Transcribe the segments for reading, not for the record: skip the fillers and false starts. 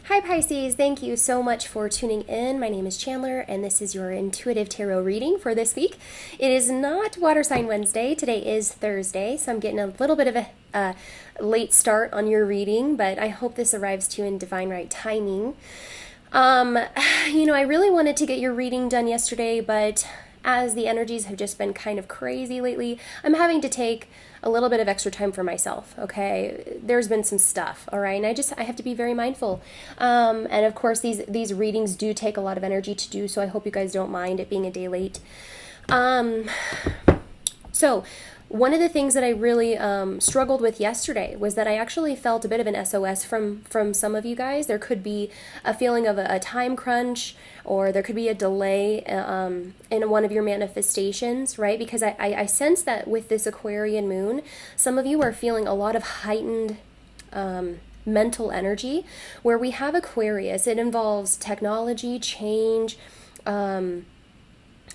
Hi Pisces, thank you so much for tuning in. My name is Chandler and this is your intuitive tarot reading for this week. It is not Water Sign Wednesday. Today is Thursday, so I'm getting a little bit of a late start on your reading, but I hope this arrives to you in divine right timing. I really wanted to get your reading done yesterday, but as the energies have just been kind of crazy lately, I'm having to take a little bit of extra time for myself, okay? There's been some stuff, all right? And I have to be very mindful. And of course, these readings do take a lot of energy to do, so I hope you guys don't mind it being a day late. So one of the things that I really struggled with yesterday was that I actually felt a bit of an SOS from some of you guys. There could be a feeling of a time crunch, or there could be a delay in one of your manifestations, right? Because I sense that with this Aquarian moon, some of you are feeling a lot of heightened mental energy. Where we have Aquarius, it involves technology, change,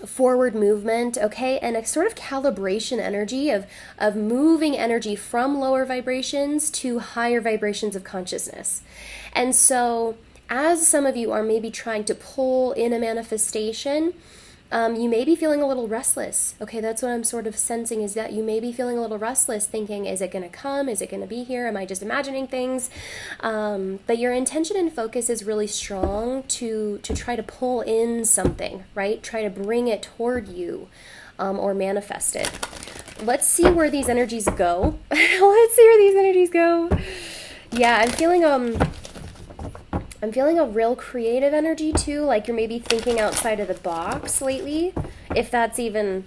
forward movement, okay, and a sort of calibration energy of moving energy from lower vibrations to higher vibrations of consciousness. And so as some of you are maybe trying to pull in a manifestation, you may be feeling a little restless. Okay, that's what I'm sort of sensing, is that you may be feeling a little restless, thinking, is it going to come? Is it going to be here? Am I just imagining things? But your intention and focus is really strong to try to pull in something, right? Try to bring it toward you or manifest it. Let's see where these energies go. Let's see where these energies go. Yeah, I'm feeling a real creative energy too, like you're maybe thinking outside of the box lately, if that's even,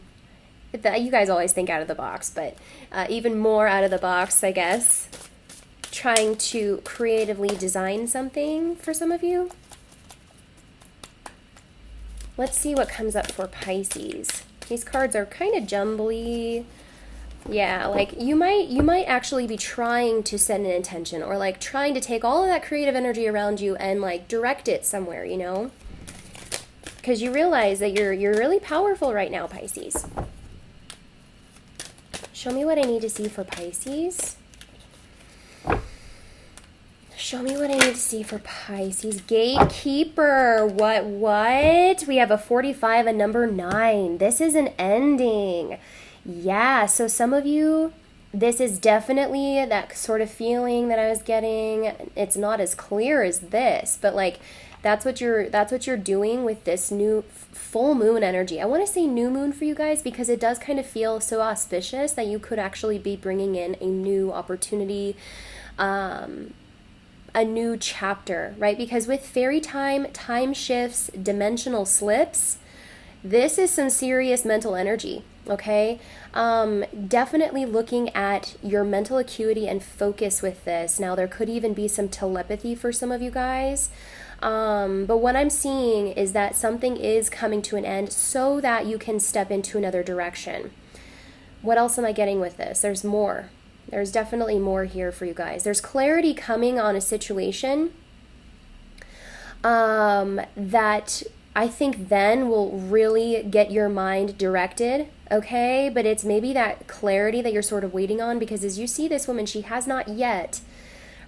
you guys always think out of the box, but even more out of the box, I guess, trying to creatively design something for some of you. Let's see what comes up for Pisces. These cards are kind of jumbly. Yeah, like you might actually be trying to set an intention, or like trying to take all of that creative energy around you and like direct it somewhere, you know? Because you realize that you're really powerful right now, Pisces. Show me what I need to see for Pisces. Show me what I need to see for Pisces. Gatekeeper. What? We have a 45 and number 9. This is an ending. Yeah, so some of you, this is definitely that sort of feeling that I was getting. It's not as clear as this, but like that's what you're doing with this new full moon energy. I want to say new moon for you guys because it does kind of feel so auspicious that you could actually be bringing in a new opportunity, a new chapter, right? Because with fairy time shifts, dimensional slips, this is some serious mental energy, okay? Definitely looking at your mental acuity and focus with this. Now, there could even be some telepathy for some of you guys. But what I'm seeing is that something is coming to an end so that you can step into another direction. What else am I getting with this? There's more. There's definitely more here for you guys. There's clarity coming on a situation that I think then will really get your mind directed, okay? But it's maybe that clarity that you're sort of waiting on, because as you see this woman, she has not yet,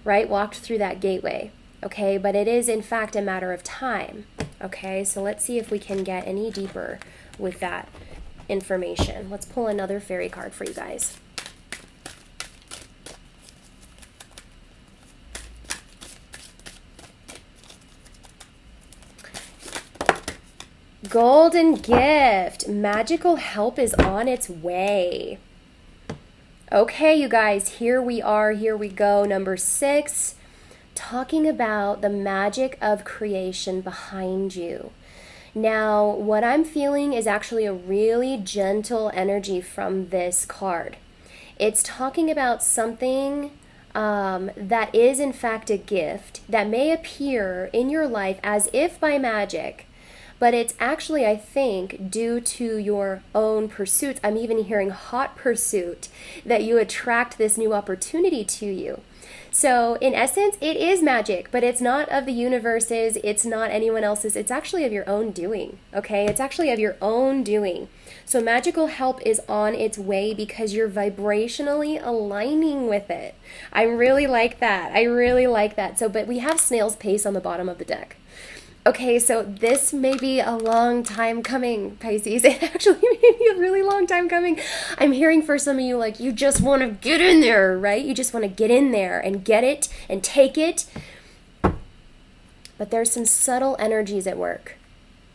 right, walked through that gateway, okay? But it is, in fact, a matter of time, okay? So let's see if we can get any deeper with that information. Let's pull another fairy card for you guys. Golden gift. Magical help is on its way. Okay, you guys, here we are. Here we go. Number 6, talking about the magic of creation behind you. Now, what I'm feeling is actually a really gentle energy from this card. It's talking about something that is, in fact, a gift that may appear in your life as if by magic. But it's actually, I think, due to your own pursuits. I'm even hearing hot pursuit, that you attract this new opportunity to you. So in essence, it is magic, but it's not of the universe's, it's not anyone else's, it's actually of your own doing, okay? It's actually of your own doing. So magical help is on its way because you're vibrationally aligning with it. I really like that. I really like that. So, but we have snail's pace on the bottom of the deck. Okay, so this may be a long time coming, Pisces. It actually may be a really long time coming. I'm hearing for some of you, like, you just want to get in there, right? You just want to get in there and get it and take it. But there's some subtle energies at work.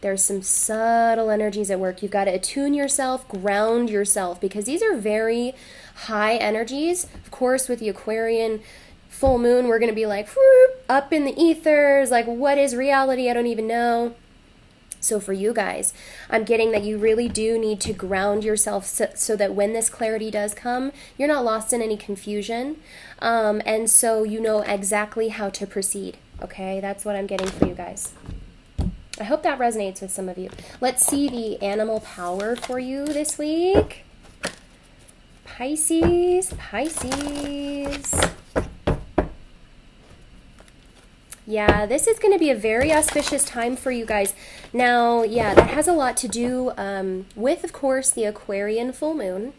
There's some subtle energies at work. You've got to attune yourself, ground yourself, because these are very high energies. Of course, with the Aquarian full moon, we're going to be like whoop, up in the ethers, like what is reality? I don't even know. So for you guys, I'm getting that you really do need to ground yourself so that when this clarity does come, you're not lost in any confusion. And so you know exactly how to proceed. Okay, that's what I'm getting for you guys. I hope that resonates with some of you. Let's see the animal power for you this week. Pisces, Pisces. Yeah, this is going to be a very auspicious time for you guys. Now, yeah, that has a lot to do with, of course, the Aquarian full moon.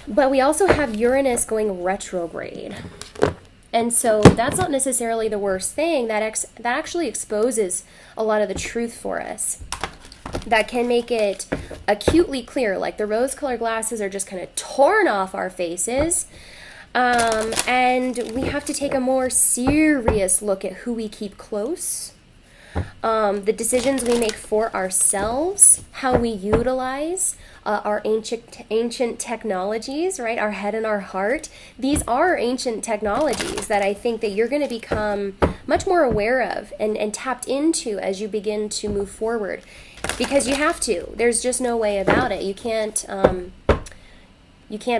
But we also have Uranus going retrograde. And so that's not necessarily the worst thing. That actually exposes a lot of the truth for us. That can make it acutely clear, like the rose-colored glasses are just kind of torn off our faces. And we have to take a more serious look at who we keep close, the decisions we make for ourselves, how we utilize our ancient technologies, right? Our head and our heart. These are ancient technologies that I think that you're going to become much more aware of and tapped into as you begin to move forward, because you have to. There's just no way about it. You can't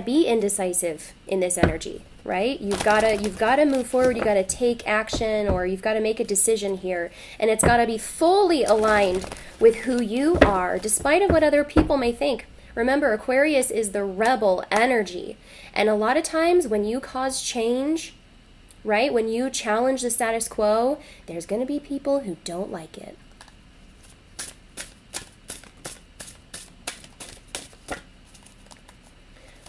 be indecisive in this energy, right? You've got to move forward. You've got to take action, or you've got to make a decision here, and it's got to be fully aligned with who you are, despite of what other people may think. Remember, Aquarius is the rebel energy, and a lot of times when you cause change, right, when you challenge the status quo, there's going to be people who don't like it.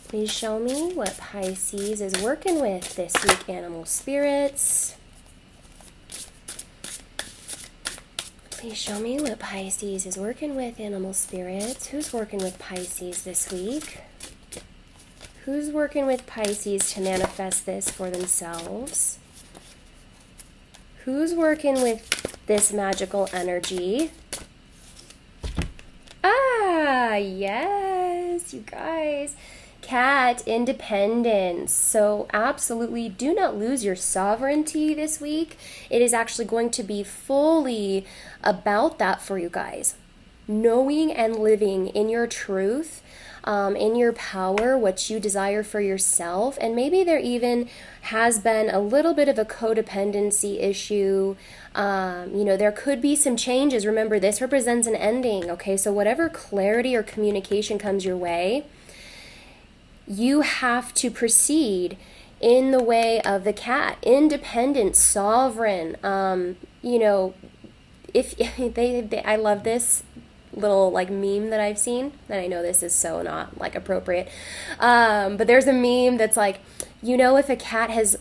Please show me what Pisces is working with this week, animal spirits. Please show me what Pisces is working with, animal spirits. Who's working with Pisces this week? Who's working with Pisces to manifest this for themselves? Who's working with this magical energy? Ah, yes, you guys. Cat, independence. So absolutely do not lose your sovereignty this week. It is actually going to be fully about that for you guys. Knowing and living in your truth, in your power, what you desire for yourself. And maybe there even has been a little bit of a codependency issue. There could be some changes. Remember, this represents an ending, okay? So whatever clarity or communication comes your way, you have to proceed in the way of the cat, independent, sovereign. If I love this little like meme that I've seen, and I know this is so not like appropriate, but there's a meme that's like, if a cat has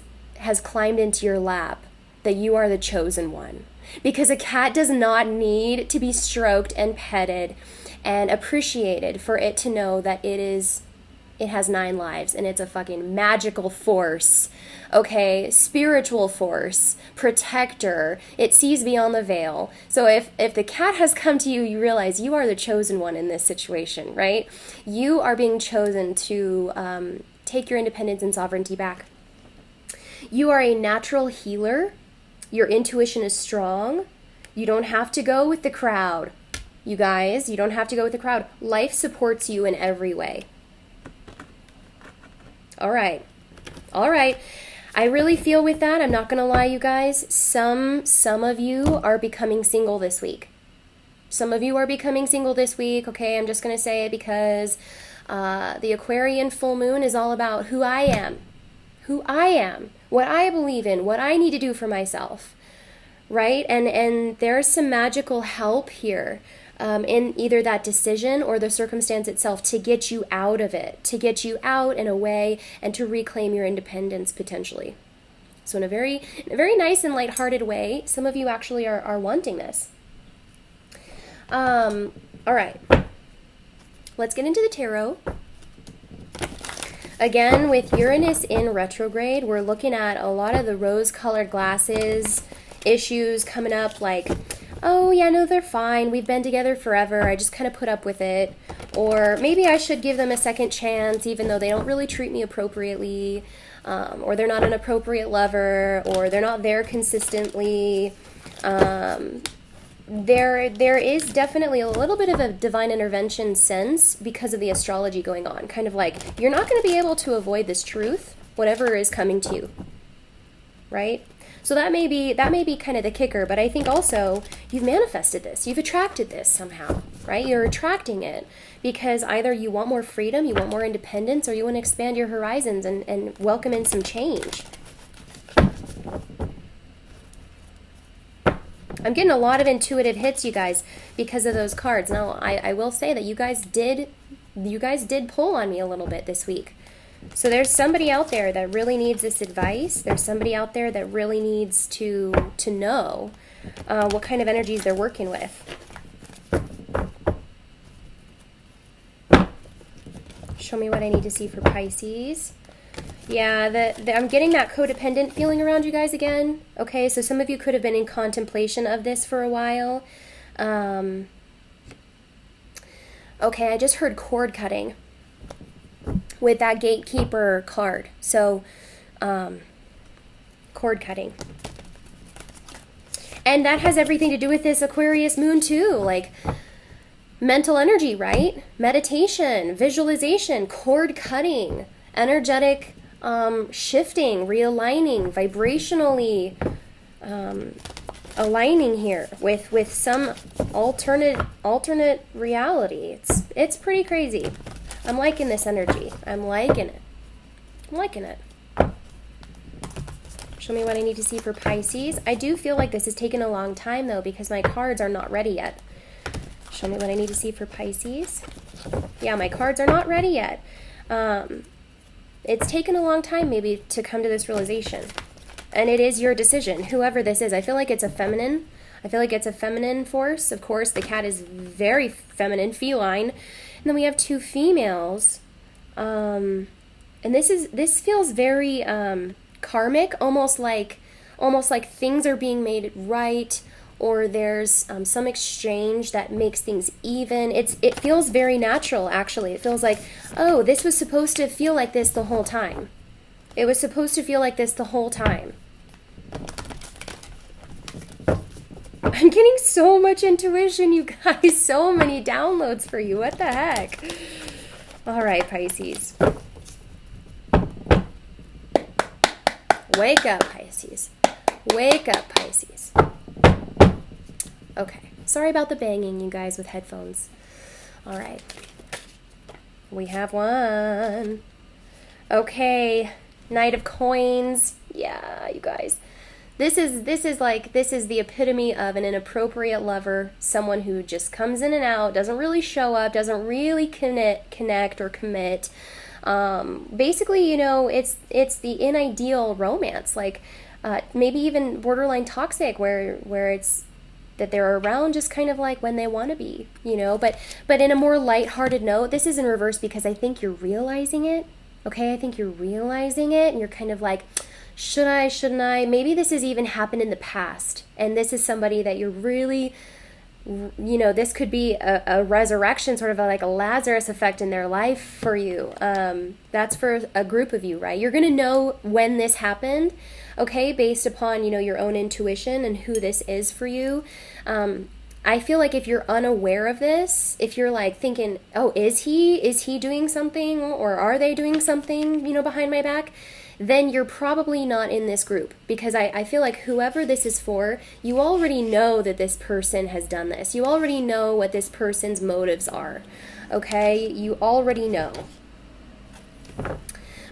climbed into your lap, that you are the chosen one, because a cat does not need to be stroked and petted and appreciated for it to know that it has 9 lives, and it's a fucking magical force, okay? Spiritual force, protector. It sees beyond the veil. So if the cat has come to you, you realize you are the chosen one in this situation, right? You are being chosen to take your independence and sovereignty back. You are a natural healer. Your intuition is strong. You don't have to go with the crowd. You guys, you don't have to go with the crowd. Life supports you in every way. All right. I really feel with that. I'm not going to lie, you guys. Some of you are becoming single this week. Some of you are becoming single this week. Okay, I'm just going to say it because the Aquarian full moon is all about who I am. who I am, what I believe in, what I need to do for myself, right? And there's some magical help here in either that decision or the circumstance itself to get you out of it, to get you out and away and to reclaim your independence potentially. So in a very nice and lighthearted way, some of you actually are wanting this. All right, let's get into the tarot. Again, with Uranus in retrograde, we're looking at a lot of the rose-colored glasses issues coming up, like, oh, yeah, no, they're fine. We've been together forever. I just kind of put up with it. Or maybe I should give them a second chance, even though they don't really treat me appropriately. Or they're not an appropriate lover, or they're not there consistently. There is definitely a little bit of a divine intervention sense because of the astrology going on. Kind of like, you're not going to be able to avoid this truth, whatever is coming to you, right? So that may be kind of the kicker, but I think also you've manifested this, you've attracted this somehow, right? You're attracting it because either you want more freedom, you want more independence, or you want to expand your horizons and welcome in some change. I'm getting a lot of intuitive hits, you guys, because of those cards. Now, I will say that you guys did pull on me a little bit this week. So there's somebody out there that really needs this advice. There's somebody out there that really needs to know what kind of energies they're working with. Show me what I need to see for Pisces. Yeah, I'm getting that codependent feeling around you guys again. Okay, so some of you could have been in contemplation of this for a while. Okay, I just heard cord cutting with that gatekeeper card. So, cord cutting. And that has everything to do with this Aquarius moon too, like mental energy, right? Meditation, visualization, cord cutting, energetic shifting, realigning, vibrationally aligning here with some alternate reality. It's pretty crazy. I'm liking this energy. I'm liking it. Show me what I need to see for Pisces. I do feel like this has taken a long time though because my cards are not ready yet. Show me what I need to see for Pisces. Yeah, my cards are not ready yet. It's taken a long time maybe to come to this realization. And it is your decision, whoever this is. I feel like it's a feminine. I feel like it's a feminine force. Of course, the cat is very feminine, feline. And then we have two females. And this feels very karmic, almost like things are being made right, or there's some exchange that makes things even. It feels very natural, actually. It feels like, oh, this was supposed to feel like this the whole time. It was supposed to feel like this the whole time. I'm getting so much intuition, you guys. So many downloads for you. What the heck? All right, Pisces. Wake up, Pisces. Wake up, Pisces. Okay. Sorry about the banging, you guys, with headphones. All right. We have one. Okay. Knight of Coins. Yeah, you guys. This is the epitome of an inappropriate lover, someone who just comes in and out, doesn't really show up, doesn't really connect or commit. Basically, you know, it's the unideal romance, like maybe even borderline toxic, where it's that they're around just kind of like when they want to be, you know, but in a more lighthearted note. This is in reverse because I think you're realizing it. Okay, I think you're realizing it, and you're kind of like, should I, shouldn't I? Maybe this has even happened in the past, and this is somebody that you're really, you know, this could be a resurrection, sort of like a Lazarus effect in their life for you. That's for a group of you, right? You're going to know when this happened, okay, based upon, you know, your own intuition and who this is for you. I feel like if you're unaware of this, if you're like thinking, oh, is he doing something, or are they doing something, you know, behind my back, then you're probably not in this group, because I feel like whoever this is for, you already know that this person has done this. You already know what this person's motives are, okay? You already know.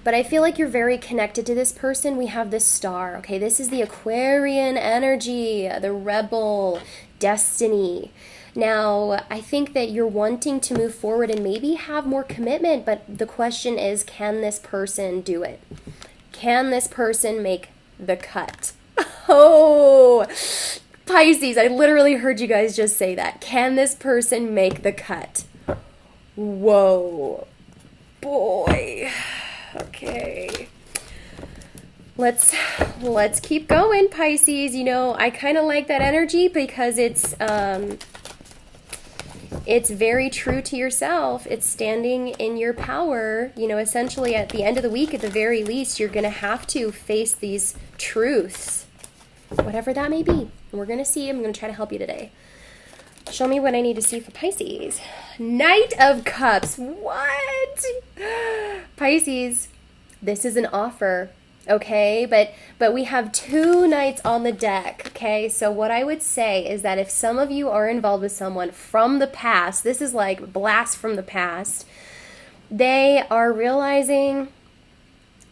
But I feel like you're very connected to this person. We have this star, okay? This is the Aquarian energy, the rebel, destiny. Now, I think that you're wanting to move forward and maybe have more commitment, but the question is, can this person do it? Can this person make the cut? Oh, Pisces, I literally heard you guys just say that. Can this person make the cut? Whoa, boy. Okay. Let's keep going, Pisces. You know, I kind of like that energy because it's very true to yourself. It's standing in your power. You know, essentially at the end of the week, at the very least, you're going to have to face these truths, whatever that may be. And we're going to see. I'm going to try to help you today. Show me what I need to see for Pisces. Knight of Cups. What? Pisces, this is an offer. Okay, but we have 2 knights on the deck, okay? So what I would say is that if some of you are involved with someone from the past, this is like blast from the past, they are realizing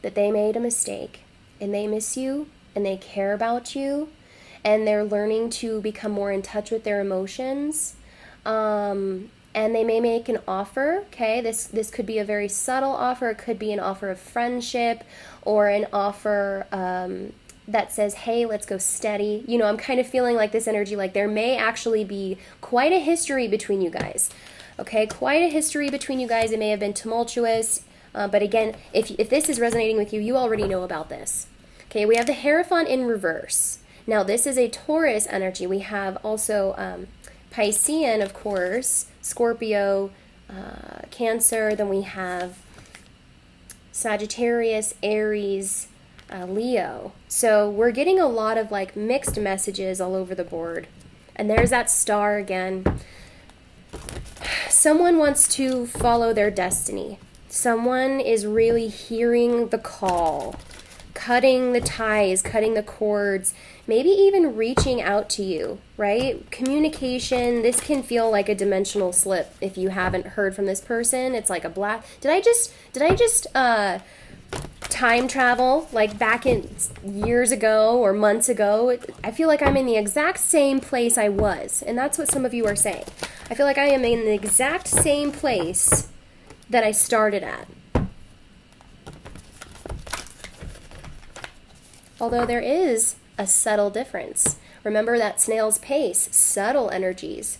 that they made a mistake and they miss you and they care about you and they're learning to become more in touch with their emotions. And they may make an offer, okay? This could be a very subtle offer. It could be an offer of friendship or an offer that says, hey, let's go steady. You know, I'm kind of feeling like this energy, like there may actually be quite a history between you guys, okay? Quite a history between you guys. It may have been tumultuous, but again, if this is resonating with you, you already know about this. Okay, we have the Hierophant in reverse. Now, this is a Taurus energy. We have also Piscean, of course, Scorpio, Cancer, then we have Sagittarius, Aries, Leo. So we're getting a lot of like mixed messages all over the board. And there's that star again. Someone wants to follow their destiny. Someone is really hearing the call, cutting the ties, cutting the cords, maybe even reaching out to you, right? Communication, this can feel like a dimensional slip if you haven't heard from this person. It's like a black... Did I just time travel like back in years ago or months ago? I feel like I'm in the exact same place I was, and that's what some of you are saying. I feel like I am in the exact same place that I started at. Although there is a subtle difference. Remember that snail's pace, subtle energies.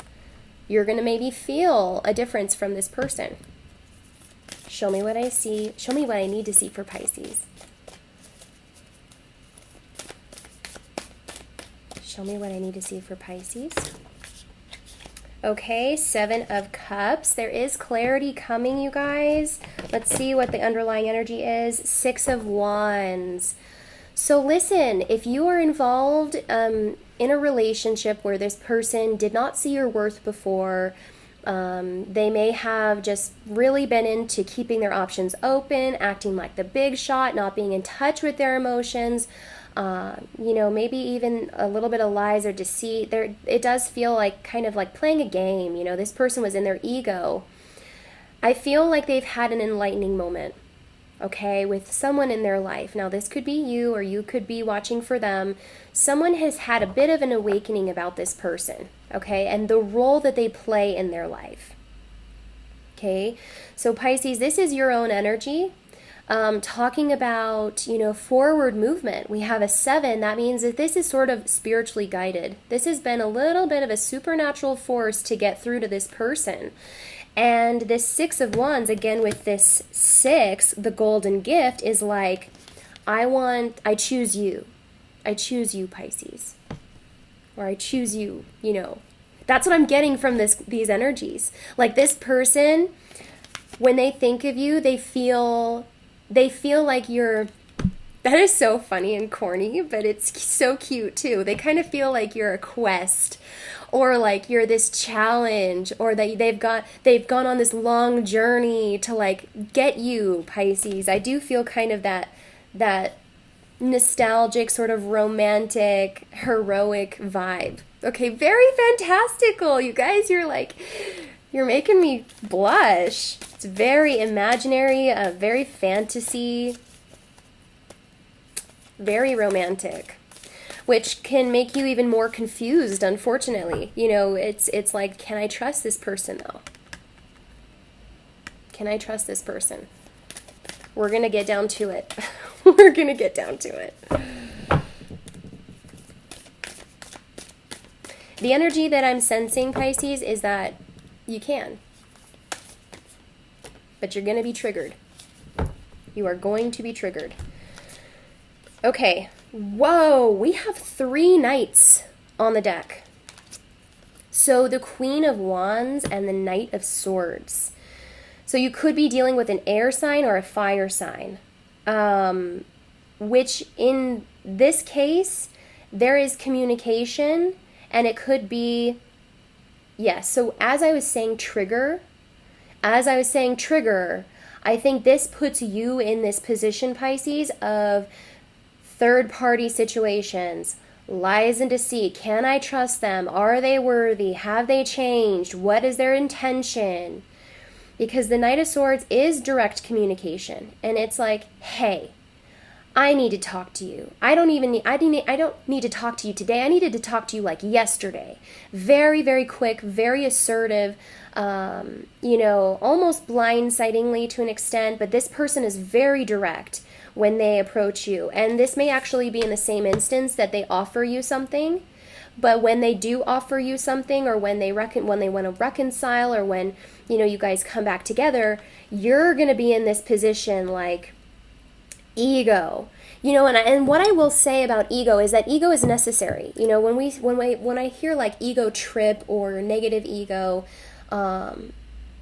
You're going to maybe feel a difference from this person. Show me what I see. Show me what I need to see for Pisces. Show me what I need to see for Pisces. Okay, 7 of Cups. There is clarity coming, you guys. Let's see what the underlying energy is. 6 of Wands. So listen, if you are involved in a relationship where this person did not see your worth before, they may have just really been into keeping their options open, acting like the big shot, not being in touch with their emotions, you know, maybe even a little bit of lies or deceit. It does feel like kind of like playing a game. You know, this person was in their ego. I feel like they've had an enlightening moment. Okay, with someone in their life. Now, this could be you or you could be watching for them. Someone has had a bit of an awakening about this person, okay, and the role that they play in their life. Okay, so Pisces, this is your own energy. Talking about, you know, forward movement. We have a 7. That means that this is sort of spiritually guided. This has been a little bit of a supernatural force to get through to this person. And this 6 of Wands, again with this 6, the golden gift is like, I choose you. I choose you, Pisces. Or I choose you, you know. That's what I'm getting from these energies. Like this person, when they think of you, they feel like you're... That is so funny and corny, but it's so cute too. They kind of feel like you're a quest, or like you're this challenge, or that they've gone on this long journey to like get you, Pisces. I do feel kind of that nostalgic, sort of romantic, heroic vibe. Okay, very fantastical. You guys, you're making me blush. It's It's very imaginary, very fantasy, very romantic, which can make you even more confused, unfortunately. You know, it's like, can I trust this person, though? Can I trust this person? We're going to get down to it. We're going to get down to it. The energy that I'm sensing, Pisces, is that you can. But you're going to be triggered. You are going to be triggered. Okay. Whoa, we have 3 knights on the deck. So the Queen of Wands and the Knight of Swords. So you could be dealing with an air sign or a fire sign. Which in this case, there is communication, and it could be, yes. So as I was saying trigger, I think this puts you in this position, Pisces, of third-party situations, lies and deceit. Can I trust them? Are they worthy? Have they changed? What is their intention? Because the Knight of Swords is direct communication, and it's like, hey, I need to talk to you. I don't need to talk to you today. I needed to talk to you like yesterday. Very, very quick, very assertive, you know, almost blindsidingly to an extent, but this person is very direct when they approach you. And this may actually be in the same instance that they offer you something, but when they do offer you something, or when they want to reconcile, or when, you know, you guys come back together, you're going to be in this position like, ego, you know. And what I will say about ego is that ego is necessary. You know, when I hear like ego trip or negative ego,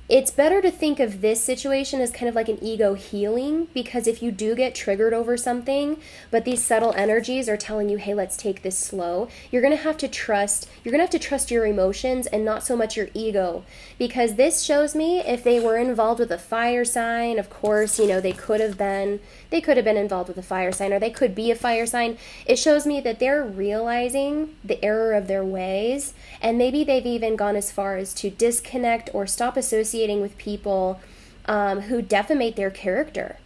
it's better to think of this situation as kind of like an ego healing, because if you do get triggered over something, but these subtle energies are telling you, hey, let's take this slow, you're going to have to trust your emotions and not so much your ego. Because this shows me, if they were involved with a fire sign, of course, you know, they could have been involved with a fire sign, or they could be a fire sign. It shows me that they're realizing the error of their ways, and maybe they've even gone as far as to disconnect or stop associating with people who defamate their character.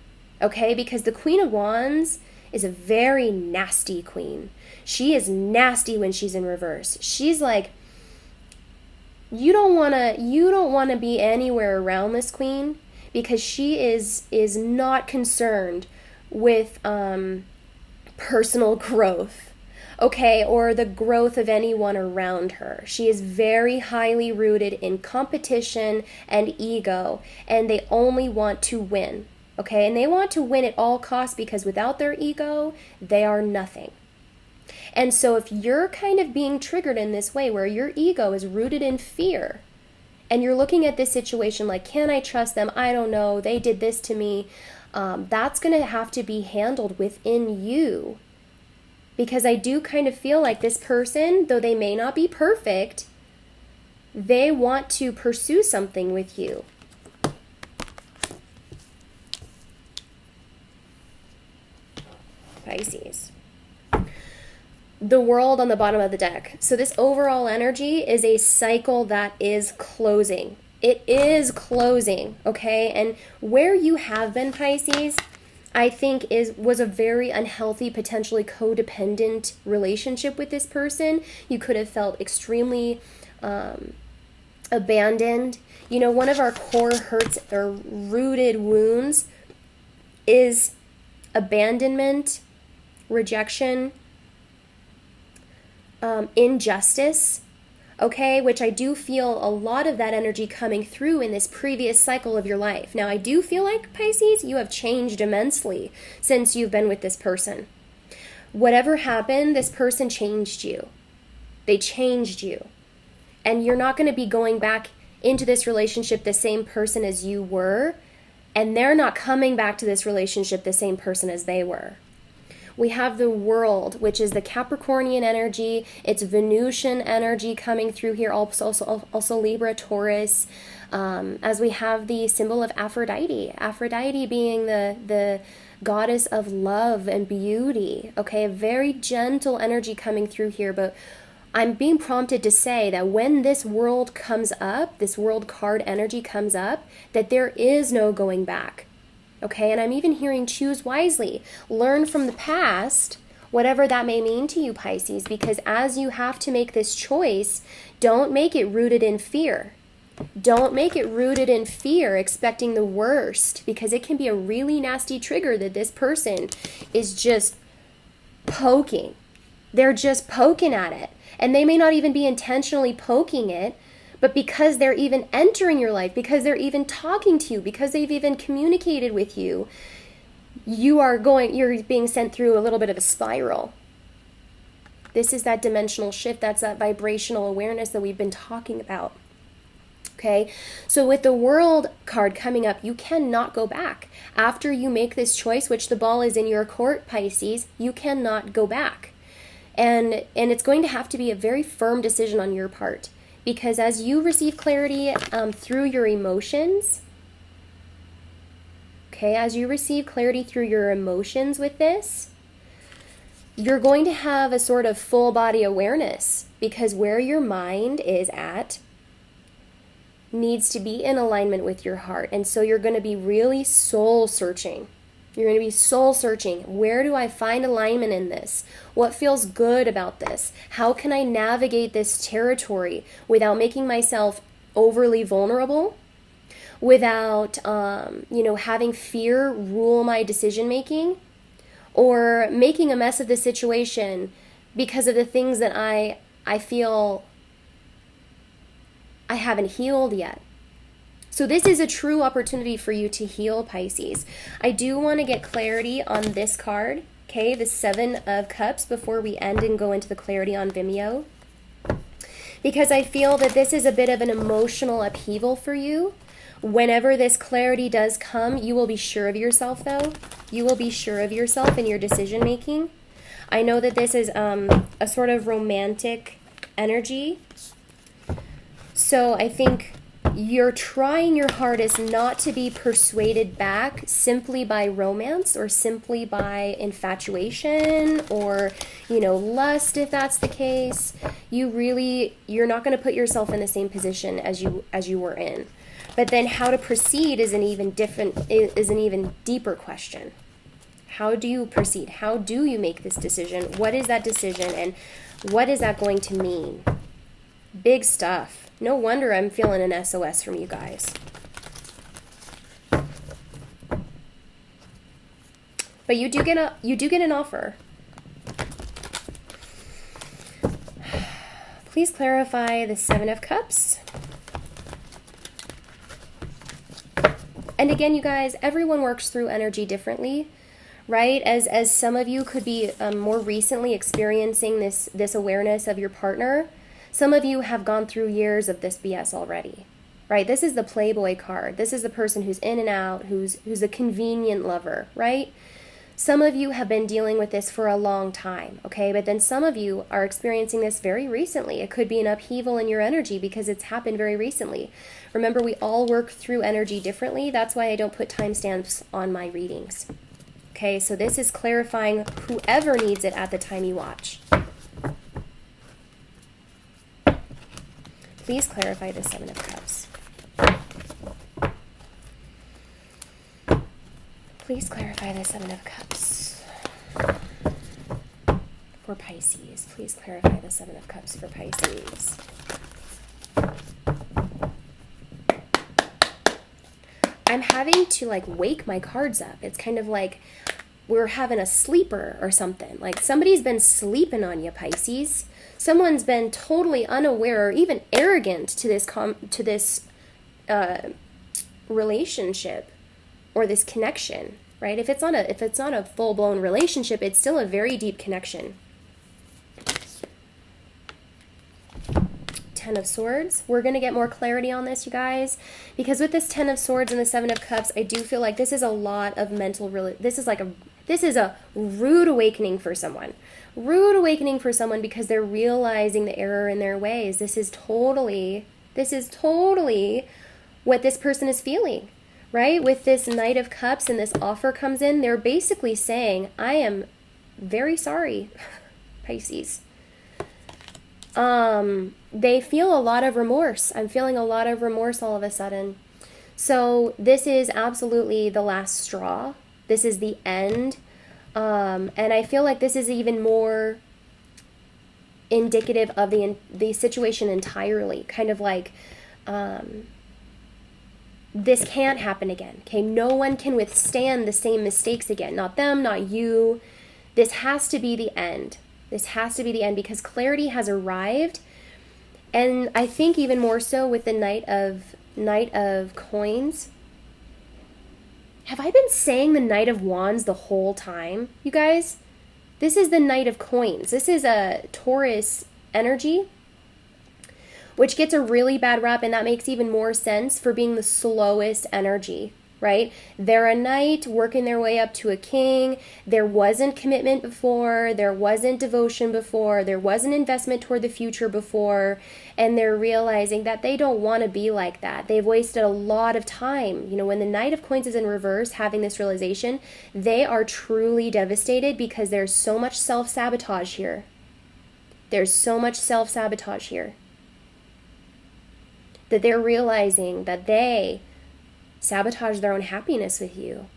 Okay, because the Queen of Wands is a very nasty queen. She is nasty when she's in reverse. She's like, you don't want to be anywhere around this queen, because she is not concerned with personal growth, okay, or the growth of anyone around her. She is very highly rooted in competition and ego, and they only want to win, okay? And they want to win at all costs, because without their ego, they are nothing. And so if you're kind of being triggered in this way, where your ego is rooted in fear, and you're looking at this situation like, can I trust them? I don't know. They did this to me. That's going to have to be handled within you. Because I do kind of feel like this person, though they may not be perfect, they want to pursue something with you. Pisces. The World on the bottom of the deck. So this overall energy is a cycle that is closing. It is closing, okay? And where you have been, Pisces, I think was a very unhealthy, potentially codependent relationship with this person. You could have felt extremely abandoned. You know, one of our core hurts or rooted wounds is abandonment, rejection, injustice, okay, which I do feel a lot of that energy coming through in this previous cycle of your life. Now, I do feel like, Pisces, you have changed immensely since you've been with this person. Whatever happened, this person changed you. They changed you. And you're not going to be going back into this relationship the same person as you were, and they're not coming back to this relationship the same person as they were. We have the World, which is the Capricornian energy. It's Venusian energy coming through here, also Libra, Taurus, as we have the symbol of Aphrodite. Aphrodite being the goddess of love and beauty. Okay, a very gentle energy coming through here, but I'm being prompted to say that when this world comes up, this world card energy comes up, that there is no going back. Okay, and I'm even hearing choose wisely. Learn from the past, whatever that may mean to you, Pisces, because as you have to make this choice, don't make it rooted in fear. Don't make it rooted in fear, expecting the worst, because it can be a really nasty trigger that this person is just poking. They're just poking at it. And they may not even be intentionally poking it, but because they're even entering your life, because they're even talking to you, because they've even communicated with you, you're being sent through a little bit of a spiral. This is that dimensional shift. That's that vibrational awareness that we've been talking about. Okay, so with the World card coming up, you cannot go back. After you make this choice, which the ball is in your court, Pisces, you cannot go back. And it's going to have to be a very firm decision on your part. Because as you receive clarity through your emotions, okay, as you receive clarity through your emotions with this, you're going to have a sort of full body awareness, because where your mind is at needs to be in alignment with your heart. And so you're going to be really soul searching. You're going to be soul searching. Where do I find alignment in this? What feels good about this? How can I navigate this territory without making myself overly vulnerable? Without, having fear rule my decision making? Or making a mess of the situation because of the things that I feel I haven't healed yet. So this is a true opportunity for you to heal, Pisces. I do want to get clarity on this card, okay, the Seven of Cups, before we end and go into the clarity on Vimeo. Because I feel that this is a bit of an emotional upheaval for you. Whenever this clarity does come, you will be sure of yourself, though. You will be sure of yourself in your decision making. I know that this is a sort of romantic energy. So I think you're trying your hardest not to be persuaded back simply by romance or simply by infatuation or, lust, if that's the case. You're not going to put yourself in the same position as you were in. But then how to proceed is an even deeper question. How do you proceed? How do you make this decision? What is that decision, and what is that going to mean? Big stuff. No wonder I'm feeling an SOS from you guys. But you do get an offer. Please clarify the Seven of Cups. And again, you guys, everyone works through energy differently, right? As some of you could be more recently experiencing this awareness of your partner. Some of you have gone through years of this BS already, right? This is the Playboy card. This is the person who's in and out, who's a convenient lover, right? Some of you have been dealing with this for a long time, okay? But then some of you are experiencing this very recently. It could be an upheaval in your energy because it's happened very recently. Remember, we all work through energy differently. That's why I don't put timestamps on my readings. Okay, so this is clarifying whoever needs it at the time you watch. Please clarify the Seven of Cups. Please clarify the Seven of Cups for Pisces. Please clarify the Seven of Cups for Pisces. I'm having to wake my cards up. It's kind of like we're having a sleeper or something. Like somebody's been sleeping on you, Pisces. Someone's been totally unaware or even arrogant to this relationship or this connection, right? If it's not a full-blown relationship, it's still a very deep connection. Ten of Swords. We're going to get more clarity on this, you guys, because with this Ten of Swords and the Seven of Cups, I do feel like this is a lot of mental. This is a rude awakening for someone. Rude awakening for someone because they're realizing the error in their ways. This is totally what this person is feeling, right? With this Knight of Cups and this offer comes in, they're basically saying, I am very sorry, Pisces. They feel a lot of remorse. I'm feeling a lot of remorse all of a sudden. So this is absolutely the last straw. This is the end. And I feel like this is even more indicative of the situation entirely. Kind of like, this can't happen again. Okay, no one can withstand the same mistakes again. Not them, not you. This has to be the end. This has to be the end because clarity has arrived. And I think even more so with the Knight of Coins. Have I been saying the Knight of Wands the whole time, you guys? This is the Knight of Coins. This is a Taurus energy, which gets a really bad rap, and that makes even more sense for being the slowest energy, right? They're a knight working their way up to a king. There wasn't commitment before. There wasn't devotion before. There wasn't investment toward the future before. And they're realizing that they don't want to be like that. They've wasted a lot of time. You know, when the Knight of Coins is in reverse, having this realization, they are truly devastated because there's so much self-sabotage here. There's so much self-sabotage here. That they're realizing that they sabotage their own happiness with you.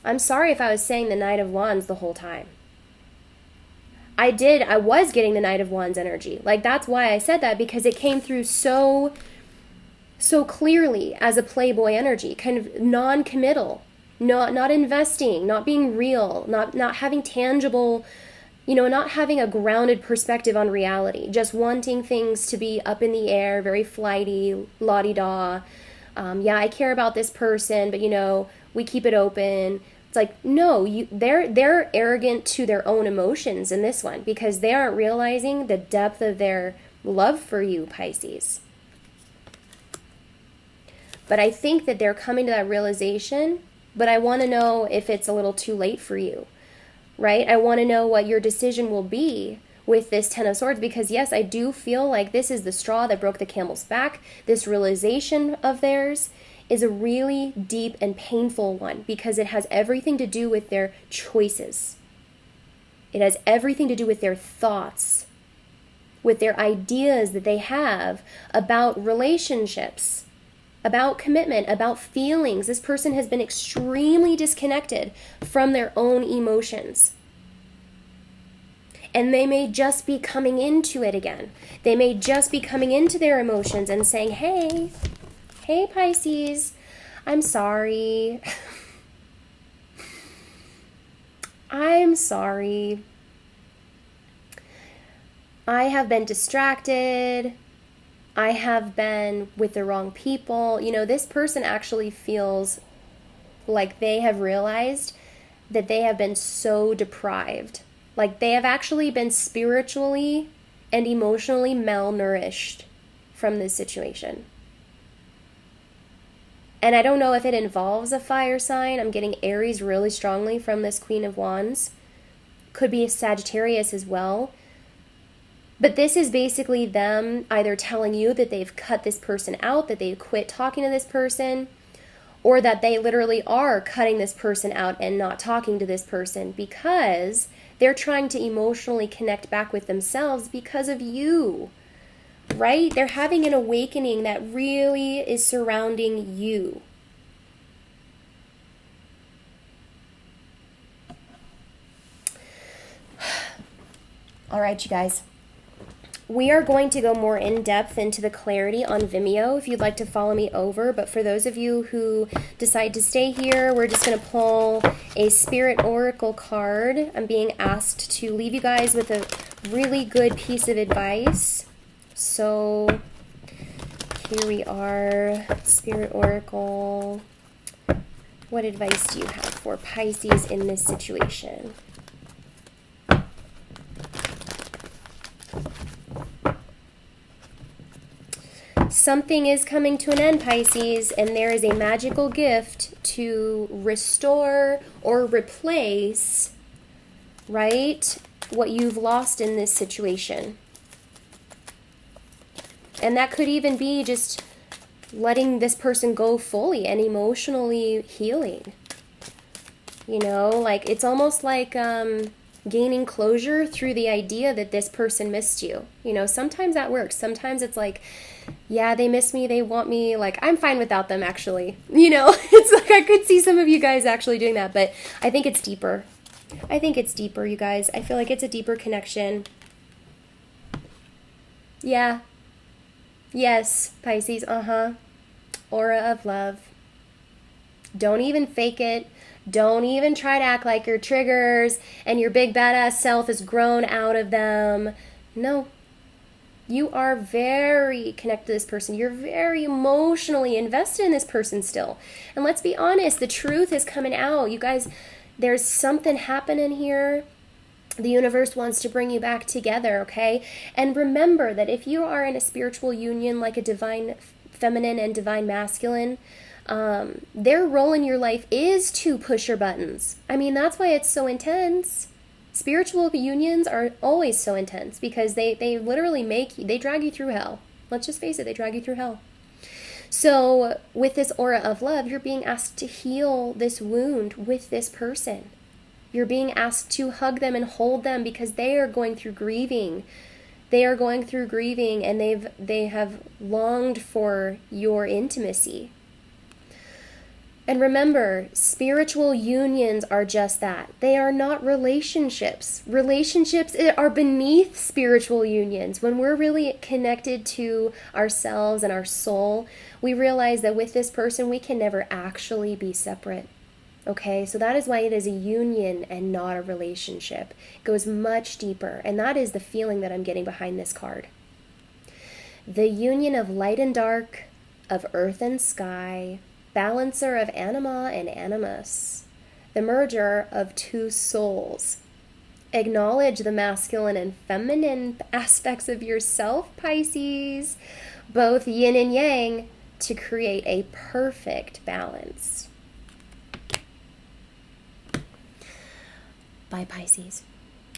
I'm sorry if I was saying the Knight of Wands the whole time. I was getting the Knight of Wands energy. Like, that's why I said that, because it came through so clearly as a playboy energy, kind of non-committal, not investing, not being real, not having tangible, you know, not having a grounded perspective on reality, just wanting things to be up in the air, very flighty, la-di-da. Yeah, I care about this person, but, you know, we keep it open. It's like, no, they're arrogant to their own emotions in this one because they aren't realizing the depth of their love for you, Pisces. But I think that they're coming to that realization, but I want to know if it's a little too late for you. Right? I want to know what your decision will be with this Ten of Swords because, yes, I do feel like this is the straw that broke the camel's back. This realization of theirs is a really deep and painful one because it has everything to do with their choices. It has everything to do with their thoughts, with their ideas that they have about relationships, about commitment, about feelings. This person has been extremely disconnected from their own emotions. And they may just be coming into it again. They may just be coming into their emotions and saying, hey Pisces, I'm sorry. I'm sorry. I have been distracted. I have been with the wrong people. You know, this person actually feels like they have realized that they have been so deprived. Like they have actually been spiritually and emotionally malnourished from this situation. And I don't know if it involves a fire sign. I'm getting Aries really strongly from this Queen of Wands. Could be a Sagittarius as well. But this is basically them either telling you that they've cut this person out, that they've quit talking to this person, or that they literally are cutting this person out and not talking to this person because they're trying to emotionally connect back with themselves because of you, right? They're having an awakening that really is surrounding you. All right, you guys. We are going to go more in depth into the clarity on Vimeo if you'd like to follow me over. But for those of you who decide to stay here, we're just going to pull a Spirit Oracle card. I'm being asked to leave you guys with a really good piece of advice. So here we are, Spirit Oracle. What advice do you have for Pisces in this situation? Something is coming to an end, Pisces, and there is a magical gift to restore or replace, right, what you've lost in this situation. And that could even be just letting this person go fully and emotionally healing. You know, like it's almost like gaining closure through the idea that this person missed you. You know, sometimes that works. Sometimes it's like, yeah, they miss me, they want me, like, I'm fine without them, actually. You know, it's like I could see some of you guys actually doing that, but I think it's deeper. I think it's deeper, you guys. I feel like it's a deeper connection. Yeah. Yes, Pisces, aura of love. Don't even fake it. Don't even try to act like your triggers and your big badass self is grown out of them. No. You are very connected to this person. You're very emotionally invested in this person still. And let's be honest, the truth is coming out. You guys, there's something happening here. The universe wants to bring you back together, okay? And remember that if you are in a spiritual union like a divine feminine and divine masculine, their role in your life is to push your buttons. I mean, that's why it's so intense. Spiritual unions are always so intense because they literally they drag you through hell. Let's just face it, they drag you through hell. So with this aura of love, you're being asked to heal this wound with this person. You're being asked to hug them and hold them because they are going through grieving. They are going through grieving and they have longed for your intimacy. And remember, spiritual unions are just that. They are not relationships. Relationships are beneath spiritual unions. When we're really connected to ourselves and our soul, we realize that with this person, we can never actually be separate. Okay, so that is why it is a union and not a relationship. It goes much deeper, and that is the feeling that I'm getting behind this card. The union of light and dark, of earth and sky, balancer of anima and animus, the merger of two souls. Acknowledge the masculine and feminine aspects of yourself, Pisces, both yin and yang, to create a perfect balance. Bye, Pisces.